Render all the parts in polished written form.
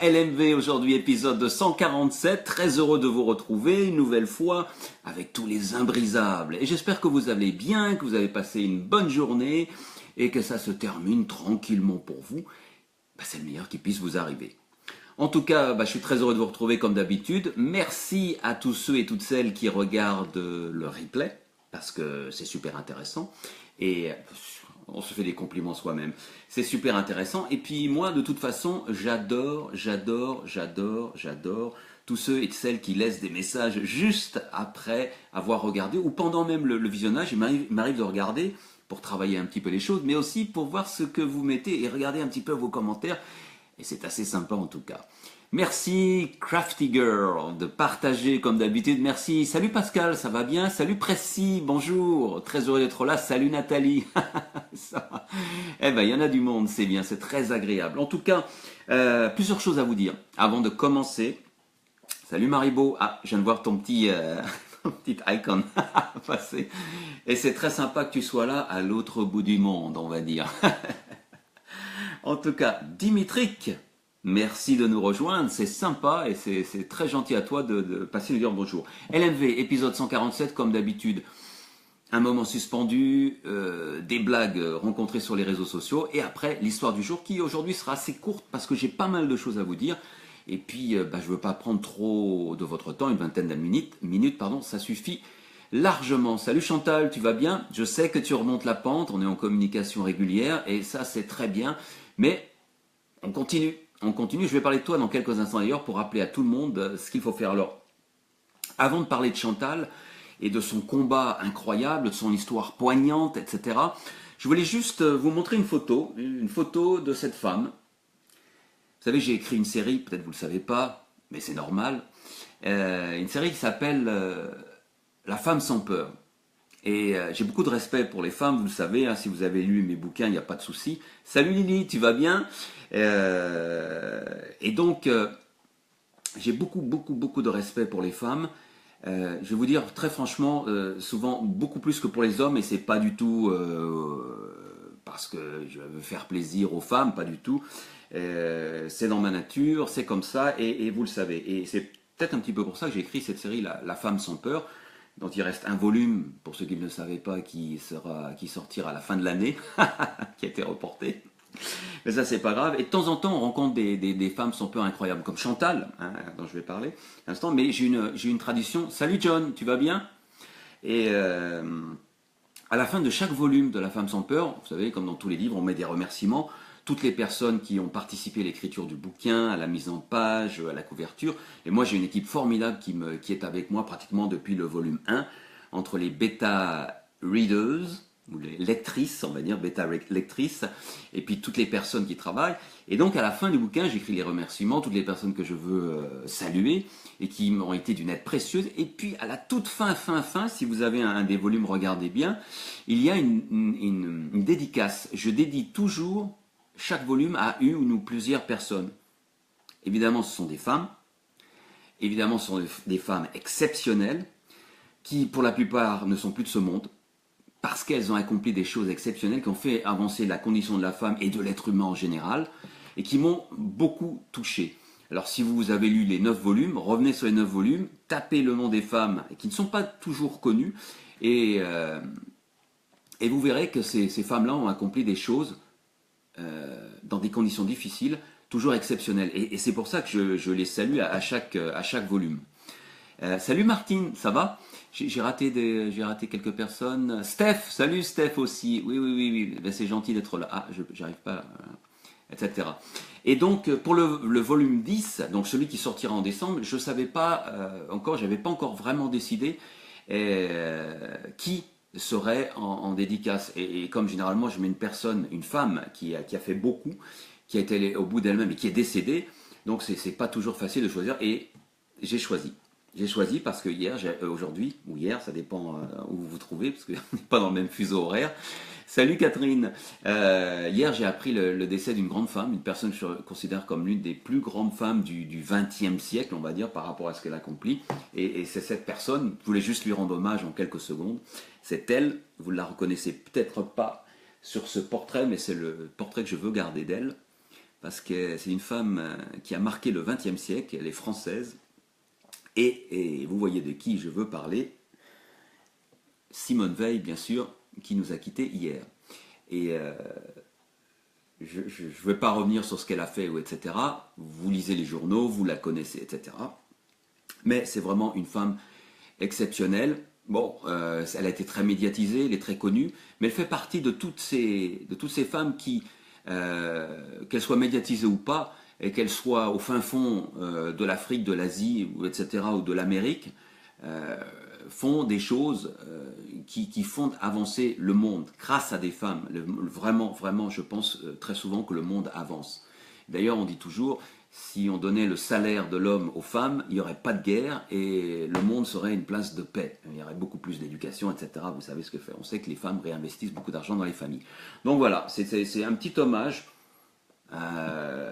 LMV aujourd'hui, épisode 147, très heureux de vous retrouver une nouvelle fois avec tous les imbrisables. Et j'espère que vous allez bien, que vous avez passé une bonne journée et que ça se termine tranquillement pour vous. C'est le meilleur qui puisse vous arriver. En tout cas, je suis très heureux de vous retrouver comme d'habitude. Merci à tous ceux et toutes celles qui regardent le replay, parce que c'est super intéressant. Et on se fait des compliments soi-même. C'est super intéressant. Et puis moi, de toute façon, j'adore tous ceux et celles qui laissent des messages juste après avoir regardé, ou pendant même le visionnage. Il m'arrive de regarder pour travailler un petit peu les choses, mais aussi pour voir ce que vous mettez et regarder un petit peu vos commentaires. Et c'est assez sympa en tout cas. Merci Crafty Girl de partager comme d'habitude. Merci. Salut Pascal, ça va bien? Salut Pressy, bonjour. Très heureux d'être là. Salut Nathalie. Ça va. Il y en a du monde, c'est bien, c'est très agréable. En tout cas, plusieurs choses à vous dire avant de commencer. Salut Maribo. Ah, je viens de voir ton petit icon passer. Et c'est très sympa que tu sois là à l'autre bout du monde, on va dire. En tout cas, Dimitrik, merci de nous rejoindre, c'est sympa et c'est très gentil à toi de passer nous dire bonjour. LMV, épisode 147, comme d'habitude, un moment suspendu, des blagues rencontrées sur les réseaux sociaux, et après l'histoire du jour qui aujourd'hui sera assez courte parce que j'ai pas mal de choses à vous dire. Et puis, je ne veux pas prendre trop de votre temps, une vingtaine de minutes, ça suffit largement. Salut Chantal, tu vas bien? Je sais que tu remontes la pente, on est en communication régulière, et ça c'est très bien. Mais on continue. Je vais parler de toi dans quelques instants d'ailleurs pour rappeler à tout le monde ce qu'il faut faire. Alors, avant de parler de Chantal et de son combat incroyable, de son histoire poignante, etc., je voulais juste vous montrer une photo de cette femme. Vous savez, j'ai écrit une série, peut-être vous ne le savez pas, mais c'est normal, une série qui s'appelle La femme sans peur. Et j'ai beaucoup de respect pour les femmes, vous le savez, hein, si vous avez lu mes bouquins, il n'y a pas de souci. Salut Lily, tu vas bien? Et donc, j'ai beaucoup de respect pour les femmes. Je vais vous dire très franchement, souvent beaucoup plus que pour les hommes, et c'est pas du tout parce que je veux faire plaisir aux femmes, pas du tout. C'est dans ma nature, c'est comme ça, et vous le savez. Et c'est peut-être un petit peu pour ça que j'ai écrit cette série, La femme sans peur, dont il reste un volume, pour ceux qui ne le savaient pas, qui sortira à la fin de l'année, qui a été reporté. Mais ça, c'est pas grave. Et de temps en temps, on rencontre des femmes sans peur incroyables, comme Chantal, hein, dont je vais parler un instant. Mais j'ai une tradition. Salut John, tu vas bien? Et à la fin de chaque volume de La femme sans peur, vous savez, comme dans tous les livres, on met des remerciements. Toutes les personnes qui ont participé à l'écriture du bouquin, à la mise en page, à la couverture. Et moi, j'ai une équipe formidable qui est avec moi pratiquement depuis le volume 1, entre les bêta readers, ou les lectrices, on va dire, bêta lectrices, et puis toutes les personnes qui travaillent. Et donc, à la fin du bouquin, j'écris les remerciements, toutes les personnes que je veux saluer, et qui m'ont été d'une aide précieuse. Et puis, à la toute fin, si vous avez un des volumes, regardez bien, il y a une dédicace. Je dédie toujours chaque volume à une ou plusieurs personnes. Évidemment, ce sont des femmes. Évidemment, ce sont des femmes exceptionnelles qui, pour la plupart, ne sont plus de ce monde parce qu'elles ont accompli des choses exceptionnelles qui ont fait avancer la condition de la femme et de l'être humain en général et qui m'ont beaucoup touché. Alors, si vous avez lu les 9 volumes, revenez sur les 9 volumes, tapez le nom des femmes qui ne sont pas toujours connues et vous verrez que ces femmes-là ont accompli des choses dans des conditions difficiles, toujours exceptionnelles. Et c'est pour ça que je les salue à chaque volume. Salut Martine, ça va? J'ai raté quelques personnes. Steph, salut Steph aussi. Oui. C'est gentil d'être là. Ah, j'arrive pas, etc. Et donc, pour le volume 10, donc celui qui sortira en décembre, je savais pas encore, j'avais pas encore vraiment décidé qui serait en dédicace. Et comme généralement je mets une femme qui a fait beaucoup, qui a été au bout d'elle-même et qui est décédée, donc c'est pas toujours facile de choisir. Et j'ai choisi. J'ai choisi parce que aujourd'hui, ou hier, ça dépend où vous vous trouvez, parce qu'on n'est pas dans le même fuseau horaire. Salut Catherine. Hier, j'ai appris le décès d'une grande femme, une personne que je considère comme l'une des plus grandes femmes du XXe siècle, on va dire, par rapport à ce qu'elle accomplit. Et c'est cette personne, je voulais juste lui rendre hommage en quelques secondes. C'est elle, vous ne la reconnaissez peut-être pas sur ce portrait, mais c'est le portrait que je veux garder d'elle. parce que c'est une femme qui a marqué le XXe siècle, elle est française, et vous voyez de qui je veux parler, Simone Veil, bien sûr, qui nous a quittés hier. Et je ne vais pas revenir sur ce qu'elle a fait, ou etc. Vous lisez les journaux, vous la connaissez, etc. Mais c'est vraiment une femme exceptionnelle. Bon, elle a été très médiatisée, elle est très connue, mais elle fait partie de toutes ces femmes qui, qu'elles soient médiatisées ou pas, et qu'elles soient au fin fond de l'Afrique, de l'Asie, etc., ou de l'Amérique, font des choses qui font avancer le monde grâce à des femmes. Vraiment, vraiment, je pense très souvent que le monde avance. D'ailleurs, on dit toujours, si on donnait le salaire de l'homme aux femmes, il n'y aurait pas de guerre et le monde serait une place de paix. Il y aurait beaucoup plus d'éducation, etc. Vous savez ce que fait. On sait que les femmes réinvestissent beaucoup d'argent dans les familles. Donc voilà, c'est un petit hommage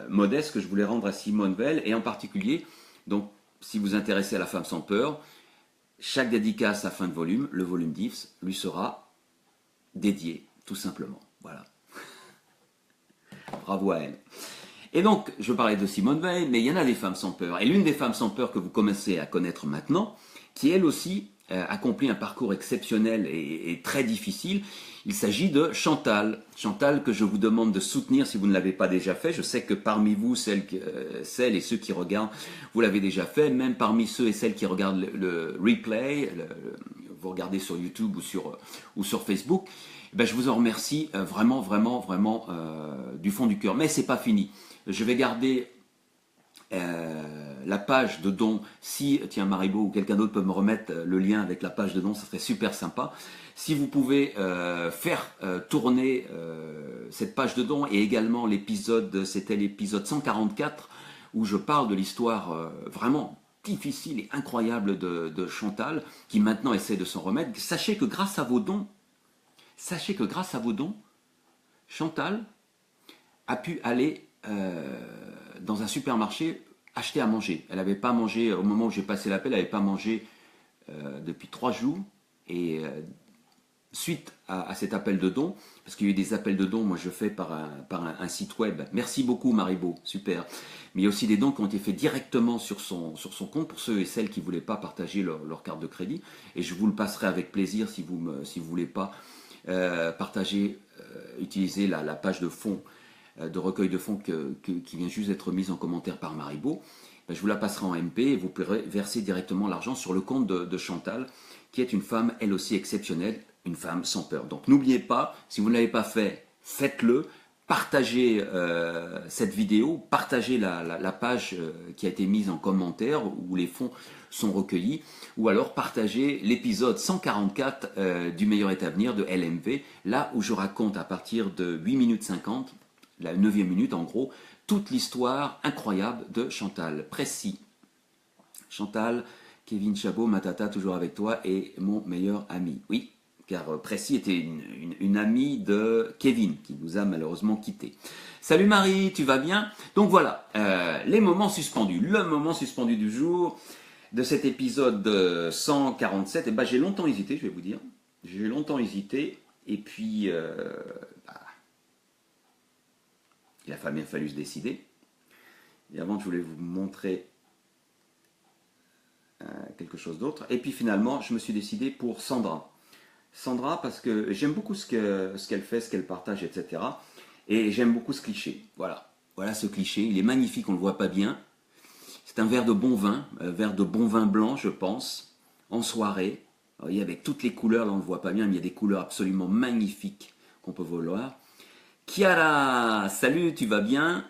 modeste que je voulais rendre à Simone Veil, et en particulier, donc, si vous vous intéressez à la femme sans peur, chaque dédicace à fin de volume, le volume 10, lui sera dédié, tout simplement. Voilà. Bravo à elle. Et donc, je parlais de Simone Veil, mais il y en a des femmes sans peur. Et l'une des femmes sans peur que vous commencez à connaître maintenant, qui elle aussi accomplit un parcours exceptionnel et très difficile, il s'agit de Chantal. Chantal, que je vous demande de soutenir si vous ne l'avez pas déjà fait. Je sais que parmi vous, celles et ceux qui regardent, vous l'avez déjà fait. Même parmi ceux et celles qui regardent le replay, vous regardez sur YouTube ou sur Facebook, ben je vous en remercie vraiment, vraiment, vraiment du fond du cœur. Mais c'est pas fini. Je vais garder la page de dons. Si, tiens, Maribo ou quelqu'un d'autre peut me remettre le lien avec la page de dons, ça serait super sympa. Si vous pouvez faire tourner cette page de dons, et également l'épisode, c'était l'épisode 144, où je parle de l'histoire vraiment difficile et incroyable de Chantal, qui maintenant essaie de s'en remettre. Sachez que grâce à vos dons, Chantal a pu aller dans un supermarché acheter à manger. Elle n'avait pas mangé, au moment où j'ai passé l'appel, elle n'avait pas mangé depuis 3 jours. Et suite à cet appel de dons, parce qu'il y a eu des appels de dons, moi je fais par un site web. Merci beaucoup Maribo, super. Mais il y a aussi des dons qui ont été faits directement sur son compte, pour ceux et celles qui ne voulaient pas partager leur carte de crédit. Et je vous le passerai avec plaisir si vous ne voulez pas partager, utiliser la page de fonds, de recueil de fonds qui vient juste d'être mise en commentaire par Maribo. Ben, je vous la passerai en MP et vous pourrez verser directement l'argent sur le compte de Chantal, qui est une femme elle aussi exceptionnelle, une femme sans peur. Donc n'oubliez pas, si vous ne l'avez pas fait, faites-le. Partagez cette vidéo, partagez la page qui a été mise en commentaire où les fonds sont recueillis, ou alors partagez l'épisode 144 du meilleur est à venir de LMV, là où je raconte à partir de 8 minutes 50, la 9e minute en gros, toute l'histoire incroyable de Chantal. Précis. Chantal, Kevin Chabot, ma tata, toujours avec toi, et mon meilleur ami. Oui, car Précis était une amie de Kevin, qui nous a malheureusement quittés. Salut Marie, tu vas bien? Donc voilà, les moments suspendus. Le moment suspendu du jour de cet épisode 147, et ben, j'ai longtemps hésité, je vais vous dire. J'ai longtemps hésité, et puis il a fallu se décider. Et avant, je voulais vous montrer quelque chose d'autre. Et puis finalement, je me suis décidé pour Sandra. Sandra, parce que j'aime beaucoup ce qu'elle fait, ce qu'elle partage, etc. Et j'aime beaucoup ce cliché. Voilà. Voilà ce cliché. Il est magnifique, on ne le voit pas bien. C'est un verre de bon vin blanc, je pense, en soirée. Vous voyez, avec toutes les couleurs, là on ne le voit pas bien, mais il y a des couleurs absolument magnifiques qu'on peut vouloir. Kiara, salut, tu vas bien?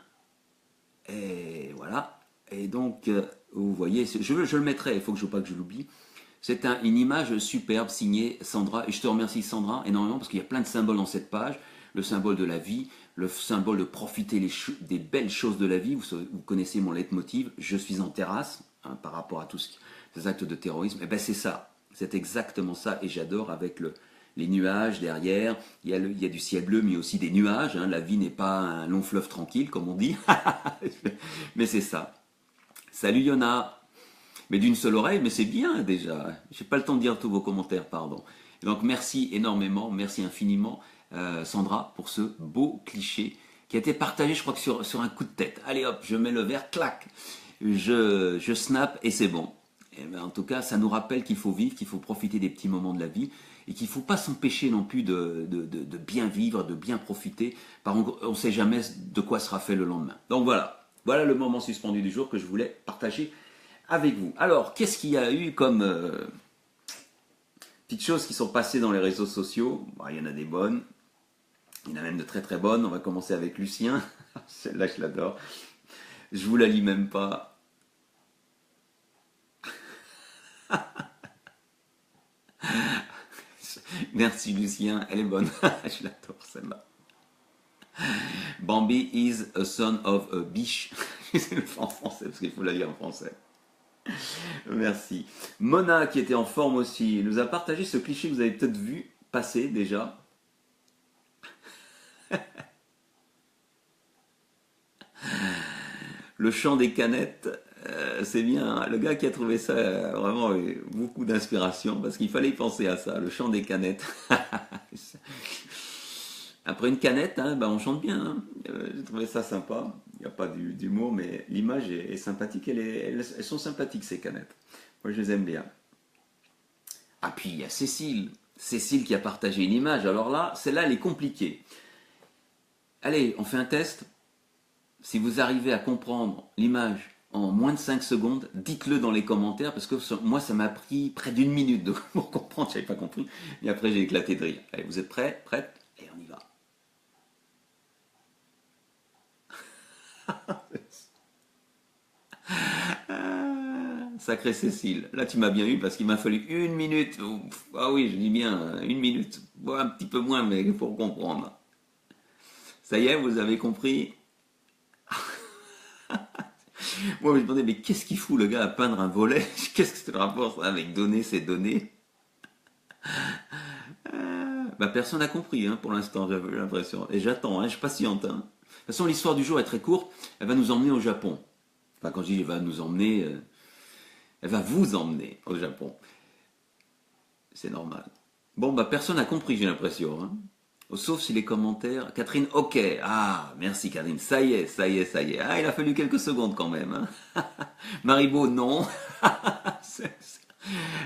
Et voilà. Et donc, vous voyez, je le mettrai, il faut que pas que je l'oublie. C'est une image superbe signée Sandra. Et je te remercie Sandra énormément parce qu'il y a plein de symboles dans cette page. Le symbole de la vie, le symbole de profiter des belles choses de la vie. Vous connaissez mon leitmotiv, je suis en terrasse, hein, par rapport à tous ces actes de terrorisme. Et bien c'est ça, c'est exactement ça. Et j'adore avec les nuages derrière. Il y a du ciel bleu, mais aussi des nuages. Hein. La vie n'est pas un long fleuve tranquille, comme on dit. Mais c'est ça. Salut Yona. Mais d'une seule oreille, mais c'est bien déjà. J'ai pas le temps de dire tous vos commentaires, pardon. Et donc merci énormément, merci infiniment Sandra pour ce beau cliché qui a été partagé, je crois que sur un coup de tête. Allez hop, je mets le verre, clac, je snap et c'est bon. Et ben, en tout cas, ça nous rappelle qu'il faut vivre, qu'il faut profiter des petits moments de la vie et qu'il ne faut pas s'empêcher non plus de bien vivre, de bien profiter. Par contre, on ne sait jamais de quoi sera fait le lendemain. Donc voilà le moment suspendu du jour que je voulais partager avec vous. Alors, qu'est-ce qu'il y a eu comme petites choses qui sont passées dans les réseaux sociaux? Bon, il y en a des bonnes, il y en a même de très très bonnes. On va commencer avec Lucien. Celle-là, je l'adore. Je vous la lis même pas. Merci Lucien, elle est bonne. Je l'adore celle-là. Bambi is a son of a biche. C'est le en français parce qu'il faut la lire en français. Merci. Mona, qui était en forme aussi, nous a partagé ce cliché que vous avez peut-être vu passer déjà. Le chant des canettes, c'est bien. Hein. Le gars qui a trouvé ça vraiment beaucoup d'inspiration parce qu'il fallait y penser à ça. Le chant des canettes. Après une canette, hein, ben on chante bien. Hein. J'ai trouvé ça sympa. Il n'y a pas d'humour, mais l'image est sympathique. Elles sont sympathiques, ces canettes. Moi, je les aime bien. Ah, puis il y a Cécile. Cécile qui a partagé une image. Alors là, celle-là, elle est compliquée. Allez, on fait un test. Si vous arrivez à comprendre l'image en moins de 5 secondes, dites-le dans les commentaires, parce que moi, ça m'a pris près d'une minute pour comprendre. Je n'avais pas compris. Et après, j'ai éclaté de rire. Allez, vous êtes prêts? Prêtes? Et on y va. Sacré Cécile, là tu m'as bien eu parce qu'il m'a fallu une minute. Ah oui, je dis bien une minute. Bon, un petit peu moins, mais pour comprendre. Ça y est, vous avez compris? Moi, je me demandais, mais qu'est-ce qu'il fout le gars à peindre un volet? Qu'est-ce que c'est le rapport ça, avec donner ces données? Bah, personne n'a compris hein, pour l'instant, j'avais l'impression. Et j'attends, hein, je patiente. Hein. De toute façon, l'histoire du jour est très courte. Elle va nous emmener au Japon. Enfin, quand je dis elle va nous emmener, elle va vous emmener au Japon. C'est normal. Bon, bah personne n'a compris, j'ai l'impression. Hein. Sauf si les commentaires. Catherine, ok. Ah, merci Catherine. Ça y est, ça y est, ça y est. Ah, il a fallu quelques secondes quand même. Hein. Maribo, non.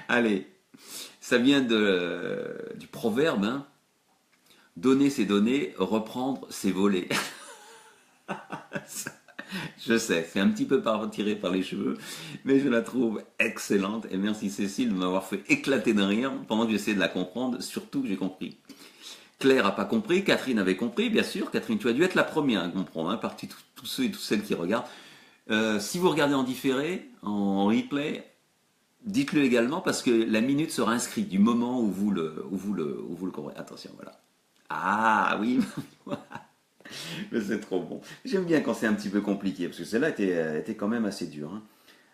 Allez, ça vient du proverbe. Hein. Donner c'est donner, reprendre c'est voler. Je sais, c'est un petit peu tiré par les cheveux, mais je la trouve excellente. Et merci Cécile de m'avoir fait éclater de rire pendant que j'essayais de la comprendre, surtout que j'ai compris. Claire n'a pas compris, Catherine avait compris, bien sûr. Catherine, tu as dû être la première à comprendre, hein, parmi tous ceux et toutes celles qui regardent. Si vous regardez en différé, en replay, dites-le également parce que la minute sera inscrite du moment où vous le comprenez. Attention, voilà. Ah oui, mais c'est trop bon. J'aime bien quand c'est un petit peu compliqué, parce que celle-là était quand même assez dure. Hein.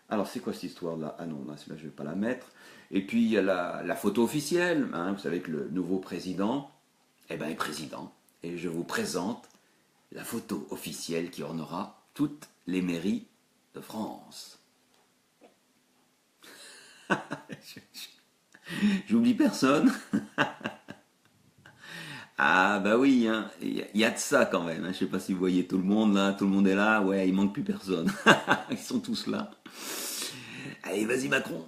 Alors, c'est quoi cette histoire-là? Ah non, là, celle-là, je ne vais pas la mettre. Et puis, il y a la photo officielle. Hein, vous savez que le nouveau président, eh ben, est président. Et je vous présente la photo officielle qui ornera toutes les mairies de France. J'oublie personne. Ah bah oui, hein. Y a de ça quand même. Hein. Je sais pas si vous voyez tout le monde là, tout le monde est là. Ouais, il manque plus personne. Ils sont tous là. Allez, vas-y Macron.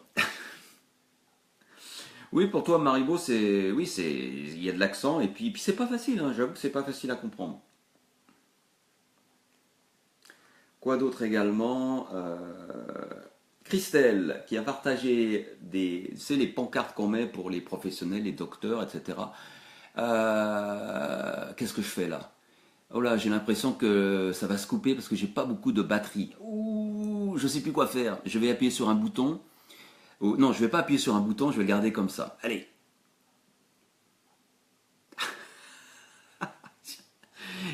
Oui, pour toi Maribo, il y a de l'accent et puis c'est pas facile. Hein. J'avoue que c'est pas facile à comprendre. Quoi d'autre également Christelle qui a partagé les pancartes qu'on met pour les professionnels, les docteurs, etc. Qu'est-ce que je fais là? Oh là, j'ai l'impression que ça va se couper parce que j'ai pas beaucoup de batterie. Ouh, je sais plus quoi faire. Je vais appuyer sur un bouton. Oh, non, je vais pas appuyer sur un bouton, je vais le garder comme ça. Allez.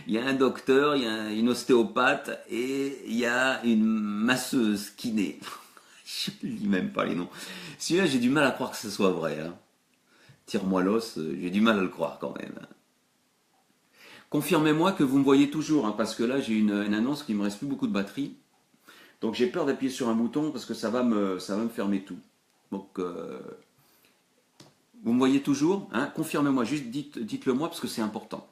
Il y a un docteur, il y a une ostéopathe et il y a une masseuse kiné. Je ne lis même pas les noms. Celui-là, j'ai du mal à croire que ce soit vrai. Hein. Tire-moi l'os, j'ai du mal à le croire quand même. Confirmez-moi que vous me voyez toujours, hein, parce que là j'ai une annonce qui me reste plus beaucoup de batterie. Donc j'ai peur d'appuyer sur un bouton parce que ça va me fermer tout. Donc vous me voyez toujours, hein, confirmez-moi, juste dites-le moi parce que c'est important.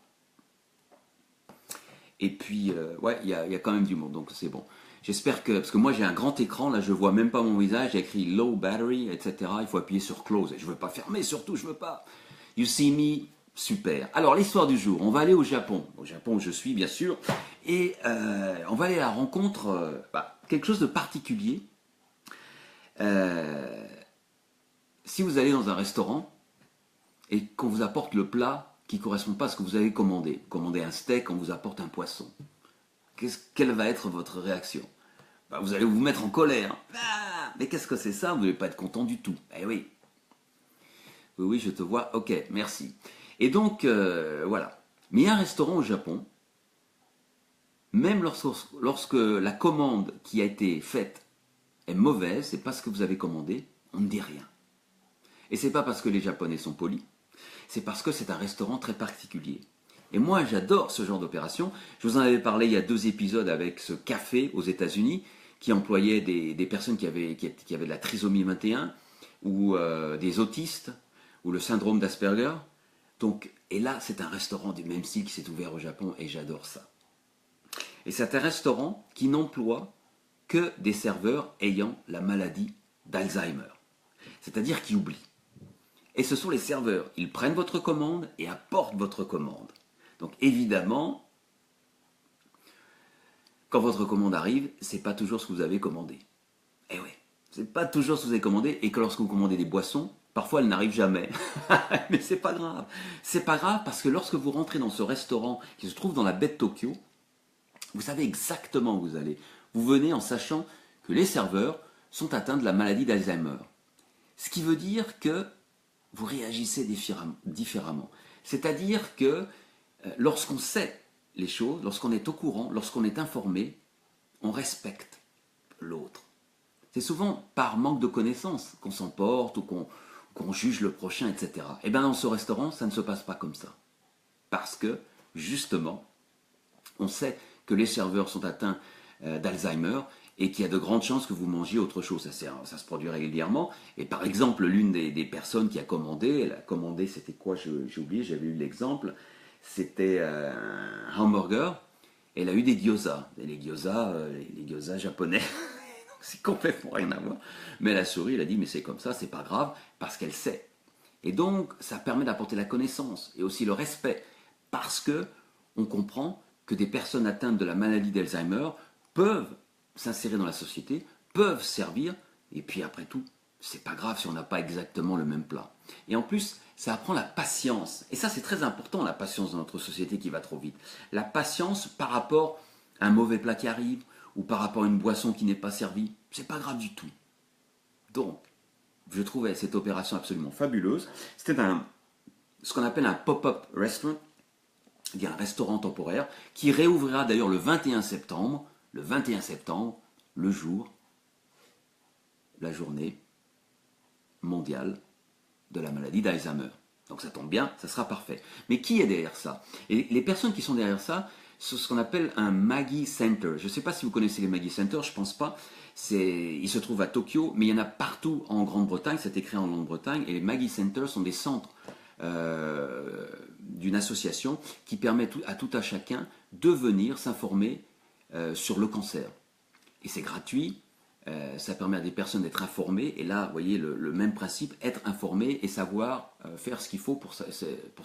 Et puis, ouais, il y a quand même du monde, donc c'est bon. J'espère que, parce que moi j'ai un grand écran, là je vois même pas mon visage, il y a écrit low battery, etc. Il faut appuyer sur close, et je veux pas fermer, surtout je veux pas. You see me, super. Alors l'histoire du jour, on va aller au Japon où je suis bien sûr, et on va aller à la rencontre, quelque chose de particulier. Euh, si vous allez dans un restaurant et qu'on vous apporte le plat qui ne correspond pas à ce que vous avez commandé, commandez un steak, on vous apporte un poisson, quelle va être votre réaction? Vous allez vous mettre en colère. Ah, mais qu'est-ce que c'est ça? Vous n'allez pas être content du tout. Eh oui. Oui, oui, je te vois. Ok, merci. Et donc, voilà. Mais il y a un restaurant au Japon, même lorsque la commande qui a été faite est mauvaise, c'est pas ce que vous avez commandé, on ne dit rien. Et c'est pas parce que les Japonais sont polis, c'est parce que c'est un restaurant très particulier. Et moi, j'adore ce genre d'opération. Je vous en avais parlé il y a 2 épisodes avec ce café aux États-Unis qui employait des personnes qui avaient de la trisomie 21 ou des autistes ou le syndrome d'Asperger. Donc, et là, c'est un restaurant du même style qui s'est ouvert au Japon et j'adore ça. Et c'est un restaurant qui n'emploie que des serveurs ayant la maladie d'Alzheimer, c'est-à-dire qui oublient. Et ce sont les serveurs. Ils prennent votre commande et apportent votre commande. Donc évidemment, quand votre commande arrive, c'est pas toujours ce que vous avez commandé. Eh oui, c'est pas toujours ce que vous avez commandé et que lorsque vous commandez des boissons, parfois elles n'arrivent jamais. Mais c'est pas grave. C'est pas grave parce que lorsque vous rentrez dans ce restaurant qui se trouve dans la baie de Tokyo, vous savez exactement où vous allez. Vous venez en sachant que les serveurs sont atteints de la maladie d'Alzheimer. Ce qui veut dire que vous réagissez différemment. C'est-à-dire que lorsqu'on sait les choses, lorsqu'on est au courant, lorsqu'on est informé, on respecte l'autre. C'est souvent par manque de connaissances qu'on s'emporte ou qu'on juge le prochain, etc. Et bien dans ce restaurant, ça ne se passe pas comme ça. Parce que, justement, on sait que les serveurs sont atteints d'Alzheimer et qu'il y a de grandes chances que vous mangiez autre chose. Ça se produit régulièrement. Et par exemple, l'une des personnes qui a commandé, elle a commandé, c'était quoi? J'ai oublié, j'avais eu l'exemple. C'était un hamburger. Elle a eu des gyoza. Et les gyoza japonais. C'est complètement rien à voir. Mais elle a souri, elle a dit, mais c'est comme ça, c'est pas grave, parce qu'elle sait. Et donc, ça permet d'apporter la connaissance et aussi le respect. Parce que on comprend que des personnes atteintes de la maladie d'Alzheimer peuvent s'insérer dans la société, peuvent servir, et puis après tout, c'est pas grave si on n'a pas exactement le même plat. Et en plus, ça apprend la patience. Et ça, c'est très important, la patience dans notre société qui va trop vite. La patience par rapport à un mauvais plat qui arrive, ou par rapport à une boisson qui n'est pas servie, c'est pas grave du tout. Donc, je trouvais cette opération absolument fabuleuse. C'était ce qu'on appelle un pop-up restaurant, c'est-à-dire un restaurant temporaire, qui réouvrira d'ailleurs le 21 septembre, le jour, la journée mondiale de la maladie d'Alzheimer. Donc ça tombe bien, ça sera parfait. Mais qui est derrière ça? Et les personnes qui sont derrière ça, c'est ce qu'on appelle un Maggie Center. Je ne sais pas si vous connaissez les Maggie Center, je ne pense pas. Il se trouve à Tokyo, mais il y en a partout en Grande-Bretagne, c'est écrit en Grande-Bretagne, et les Maggie Center sont des centres d'une association qui permet à tout à chacun de venir s'informer sur le cancer. Et c'est gratuit, ça permet à des personnes d'être informées, et là, vous voyez le même principe, être informé et savoir faire ce qu'il faut pour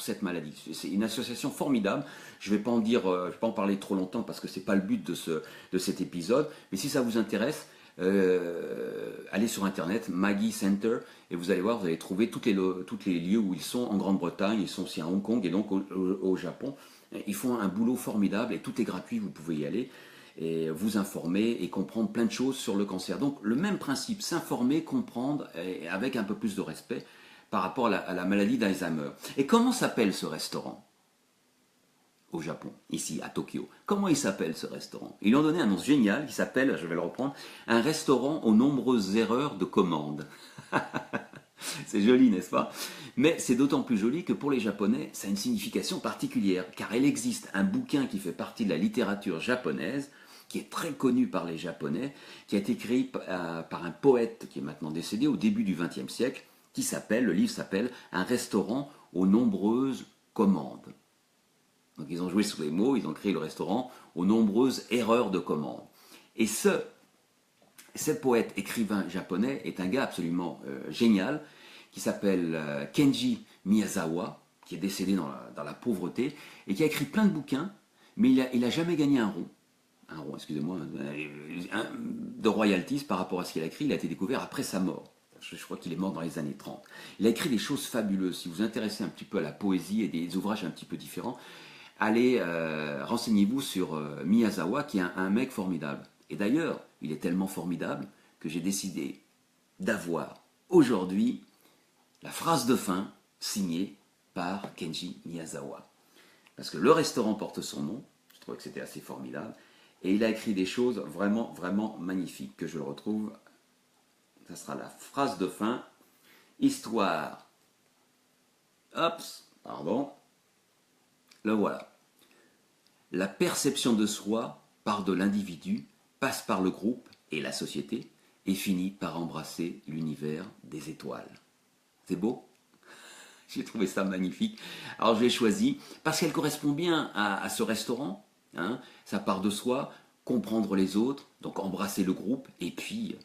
cette maladie. C'est une association formidable, je ne vais pas en parler trop longtemps parce que ce n'est pas le but de cet épisode, mais si ça vous intéresse, allez sur internet, Maggie Center, et vous allez voir, vous allez trouver tous les lieux où ils sont en Grande-Bretagne, ils sont aussi à Hong Kong et donc au Japon. Ils font un boulot formidable et tout est gratuit, vous pouvez y aller et vous informer et comprendre plein de choses sur le cancer. Donc le même principe, s'informer, comprendre, et avec un peu plus de respect par rapport à la maladie d'Alzheimer. Et comment s'appelle ce restaurant au Japon, ici à Tokyo? Comment il s'appelle ce restaurant? Ils lui ont donné un nom génial qui s'appelle, je vais le reprendre, un restaurant aux nombreuses erreurs de commande. C'est joli, n'est-ce pas? Mais c'est d'autant plus joli que pour les Japonais, ça a une signification particulière, car il existe un bouquin qui fait partie de la littérature japonaise, qui est très connu par les Japonais, qui a été écrit par un poète qui est maintenant décédé au début du XXe siècle, le livre s'appelle « Un restaurant aux nombreuses commandes ». Donc ils ont joué sur les mots, ils ont créé le restaurant aux nombreuses erreurs de commande. Et ce poète écrivain japonais est un gars absolument génial qui s'appelle Kenji Miyazawa, qui est décédé dans la pauvreté et qui a écrit plein de bouquins, mais il a jamais gagné un rond, excusez-moi, de royalties par rapport à ce qu'il a écrit. Il a été découvert après sa mort. Je crois qu'il est mort dans les années 30. Il a écrit des choses fabuleuses. Si vous vous intéressez un petit peu à la poésie et des ouvrages un petit peu différents, allez, renseignez-vous sur Miyazawa, qui est un mec formidable. Et d'ailleurs, il est tellement formidable que j'ai décidé d'avoir aujourd'hui la phrase de fin signée par Kenji Miyazawa. Parce que le restaurant porte son nom, je trouvais que c'était assez formidable, et il a écrit des choses vraiment, vraiment magnifiques, que je le retrouve. Ça sera la phrase de fin. Histoire. Hops, pardon. Le voilà. La perception de soi part de l'individu, passe par le groupe et la société, et finit par embrasser l'univers des étoiles. C'est beau? J'ai trouvé ça magnifique. Alors je l'ai choisi parce qu'elle correspond bien à ce restaurant. Hein. Ça part de soi, comprendre les autres, donc embrasser le groupe, et puis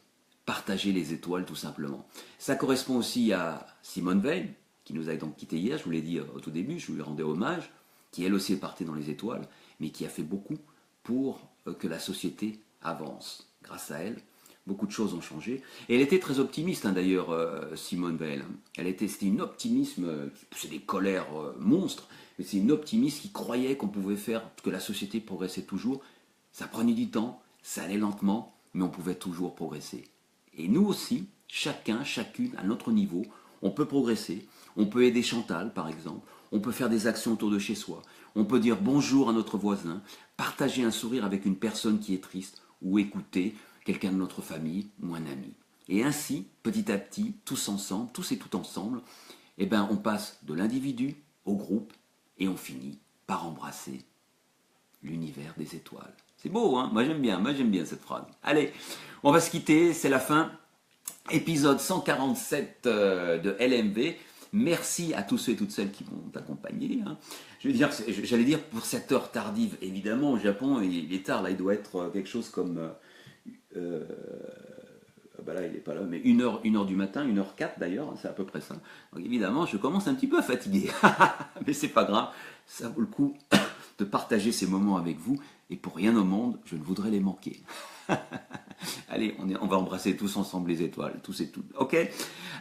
partager les étoiles tout simplement. Ça correspond aussi à Simone Veil, qui nous a donc quittés hier, je vous l'ai dit au tout début, je lui rendais hommage, qui elle aussi est partie dans les étoiles, mais qui a fait beaucoup pour que la société avance. Grâce à elle, beaucoup de choses ont changé. Et elle était très optimiste, hein, d'ailleurs, Simone Veil. C'était une optimisme, c'est des colères monstres, mais c'est une optimiste qui croyait qu'on pouvait faire, que la société progressait toujours. Ça prenait du temps, ça allait lentement, mais on pouvait toujours progresser. Et nous aussi, chacun, chacune, à notre niveau, on peut progresser. On peut aider Chantal, par exemple. On peut faire des actions autour de chez soi. On peut dire bonjour à notre voisin, partager un sourire avec une personne qui est triste, ou écouter quelqu'un de notre famille ou un ami. Et ainsi, petit à petit, tous ensemble, tous et tout ensemble, eh ben, on passe de l'individu au groupe et on finit par embrasser l'univers des étoiles. C'est beau, hein? Moi j'aime bien cette phrase. Allez, on va se quitter, c'est la fin. Épisode 147 de LMV. Merci à tous ceux et toutes celles qui m'ont accompagné. Hein. J'allais dire pour cette heure tardive, évidemment au Japon, il est tard, là il doit être quelque chose comme... bah là il n'est pas là, mais 1h du matin, 1h04 d'ailleurs, c'est à peu près ça. Donc évidemment, je commence un petit peu à fatiguer. Mais c'est pas grave, ça vaut le coup de partager ces moments avec vous, et pour rien au monde, je ne voudrais les manquer. Allez, on va embrasser tous ensemble les étoiles, tous et toutes. Ok,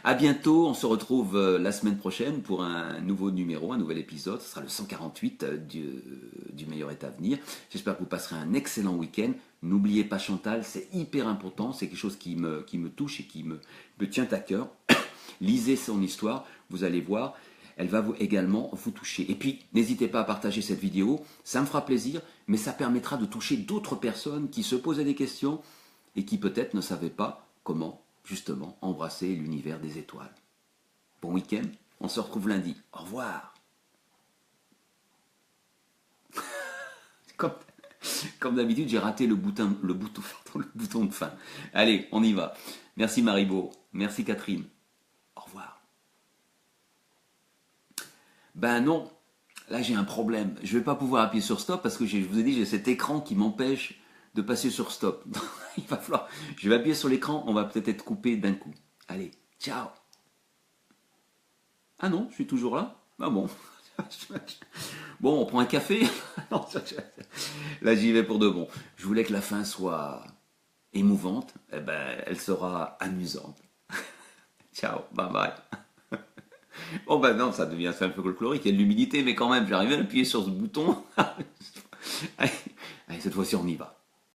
à bientôt, on se retrouve la semaine prochaine pour un nouveau numéro, un nouvel épisode. Ce sera le 148 du meilleur est à venir. J'espère que vous passerez un excellent week-end. N'oubliez pas Chantal, c'est hyper important, c'est quelque chose qui me touche et qui me tient à cœur. Lisez son histoire, vous allez voir. Elle va également vous toucher. Et puis, n'hésitez pas à partager cette vidéo, ça me fera plaisir, mais ça permettra de toucher d'autres personnes qui se posaient des questions et qui peut-être ne savaient pas comment, justement, embrasser l'univers des étoiles. Bon week-end, on se retrouve lundi. Au revoir. Comme d'habitude, j'ai raté le bouton de fin. Allez, on y va. Merci Maribo, merci Catherine. Au revoir. Ben non, là j'ai un problème. Je ne vais pas pouvoir appuyer sur stop parce que je vous ai dit, j'ai cet écran qui m'empêche de passer sur stop. Il va falloir. Je vais appuyer sur l'écran, on va peut-être être coupé d'un coup. Allez, ciao. Ah non, je suis toujours là. Ah bon. Bon, on prend un café. Là j'y vais pour de bon. Je voulais que la fin soit émouvante. Eh ben, elle sera amusante. Ciao, bye bye. Oh ben non, ça devient un peu folklorique, il y a de l'humidité, mais quand même, j'arrive à appuyer sur ce bouton. Allez, cette fois-ci on y va.